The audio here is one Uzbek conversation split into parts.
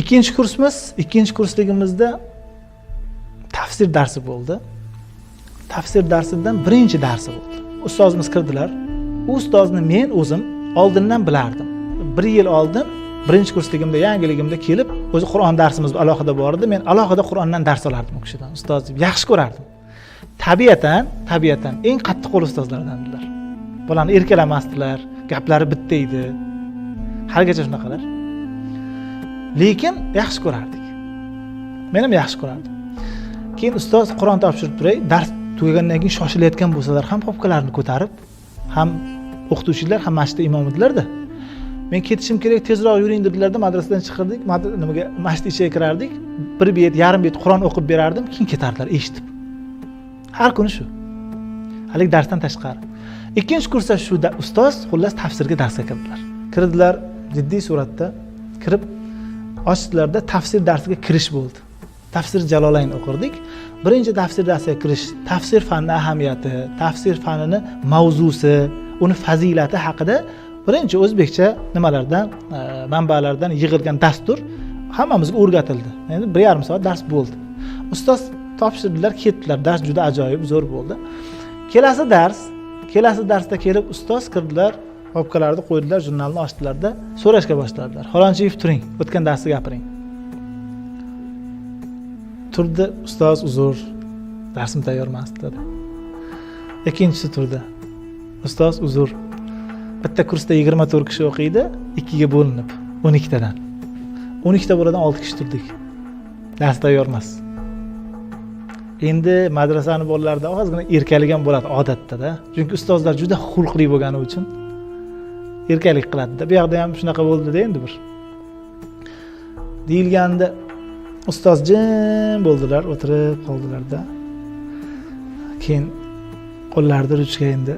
ikkinchi kursligimizda tafsir darsi bo'ldi. Tafsir darsidan birinchi darsi bo'ldi. Ustozimiz kirdilar. U ustozni men o'zim oldindan bilardim. 1 yil oldin birinchi kursligimda, yangiligimda kelib, o'zi Qur'on darsimiz alohida bor edi. Men alohida Qur'ondan dars olardim u kishidan. Ustoz deb yaxshi ko'rardim. Tabiatan eng qattiq qo'l ustozlardandilar. Bularni erkalamasdilar, gaplari bitta edi. Haligacha shunaqalar. Lekin yaxshi ko'rardik. Men ham yaxshi ko'rardim. Keyin ustoz Qur'on topshirib turay, dars tugagandan keyin shoshilayotgan bo'lsalar ham papkalarini ko'tarib, ham o'qituvchilar ham masjidda imom edilar-da. Men ketishim kerak, tezroq yuring dedilar-da, madrasadan chiqardik, masjid ichiga kirardik, 1 bet, yarim bet Qur'on o'qib berardim, keyin ketardilar eshitib. Har kuni shu. Halik darsdan tashqari. Ikkinchi kursda shu ustoz xullas tafsirga darsga kirdilar. Jiddiy suratda kirib ochdilarda tafsir darsiga kirish bo'ldi. Tafsir Jalolayn o'qirdik. Birinchi tafsir darsiga kirish, tafsir fanni ahamiyati, tafsir fanini mavzusi, uni fazilati haqida birinchi o'zbekcha nimalardan, manbalardan yig'ilgan dastur hammamizga o'rgatildi. Endi 1,5 soat dars bo'ldi. Ustoz topshirdilar, ketdilar. Dars juda ajoyib, zo'r bo'ldi. Kelasi darsda kelib ustoz kirdilar, papkalarni qo'ydilar, jurnalni ochdilar-da, so'rashga boshladilar. Falonchiyev turing, o'tgan darsni gapiring. Turdi, ustoz uzr, darsim tayyor emas dedi. Ikkinchisi turdi. Ustoz uzr. Bitta kursda 24 kishi o'qiydi, 2 ga bo'linib, 12 tadan. 12 ta boladan 6 kishi turdik. Dars tayyor emas. Endi madrasani bolalarida ozgina erkaligan bo'ladi odatda-da. Chunki ustozlar juda xulqli bo'lgani uchun erkalik qiladi-da. Bu yoqda ham shunaqa bo'ldi-da endi bir. Deyilganda ustoz jim bo'ldilar, o'tirib qoldilar-da. Keyin qo'llarini ruchka endi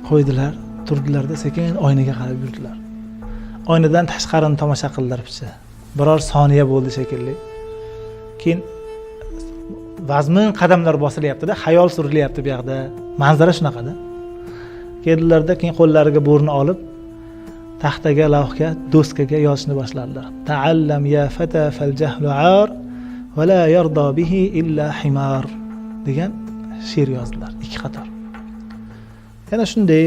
qo'ydilar, turdilar-da, sekin oynaga qarab yurdilar. Oynadan tashqarini tomosha qildilar picha. Biror soniya bo'ldi shekilli. Keyin vazmin qadamlar bosilyapti-da, xayol surilyapti bu yoqda. Manzara shunaqada. Keldilarda, keyin qo'llariga bo'rni olib, taxtaga, lavhga, doskaga yozishni boshladilar. Ta'allam ya fata fal jahlu ar va la yarda bihi illa himar degan she'r yozdilar, 2 qator. Yana shunday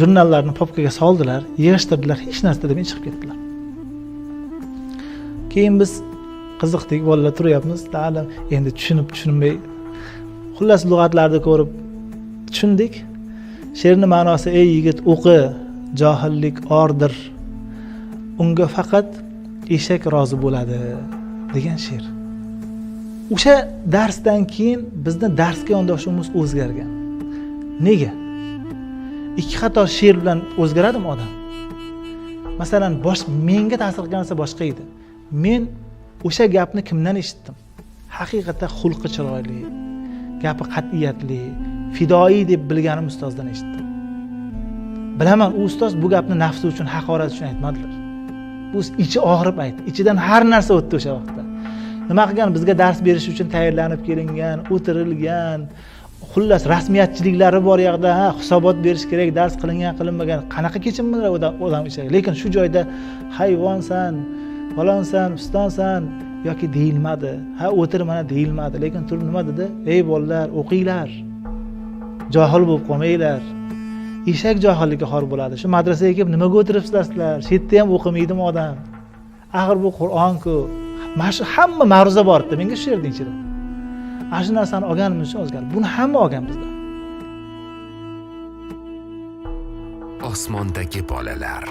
jurnallarni papkaga soldilar, yig'ishtirdilar, hech narsa demay chiqib ketdilar. Keyin biz qiziqdik, bolalar turyapmiz, ta'lim endi tushunmay xullas lug'atlarni ko'rib tushundik. She'rning ma'nosi: ey yigit o'qi, johillik ordir. Unga faqat eshak rozi bo'ladi degan she'r. O'sha darsdan keyin bizni darsga yondashuvimiz o'zgargan. Nega? 2 qator she'r bilan o'zgaradimi odam? Masalan, menga ta'sir qilgan narsa boshqa edi. Men o'sha gapni kimdan eshitdim? Haqiqatda xulqi chiroyli, gapi qat'iyatli, fidoi deb bilganim ustozdan eshitdim. Bilaman, u ustoz bu gapni nafsi uchun, haqorat uchun aytmadilar. Bu ichi og'rib aytdi. Ichidan har narsa o'tdi o'sha vaqtda. Nima qilgan? Bizga dars berish uchun tayyorlanib kelingan, o'tirilgan, xullas rasmiyatchiliklari bor yoqda, hisobot berish kerak, dars qilingan, qilinmagan, qanaqa kechimlar odam ichiga. Lekin shu joyda hayvonsan, falonsan, pistonsan yoki deyilmadi. O'tir mana deyilmadi. Lekin turib nima dedi? Ey bolalar, o'qinglar. Johil bo'lib qolmanglar. Eshak johillikka xor bo'ladi. Shu madrasaga kelib nimaga o'tiribsizlar sizlar? Shu yerda ham o'qimaydimi odam? Axir bu Qur'on-ku. Hamma ma'ruza bor edi menga shu yerda ichida. Ana shu narsani olganimiz uchun o'zgardi. Buni hamma olgan bizda. Osmondagi bolalar.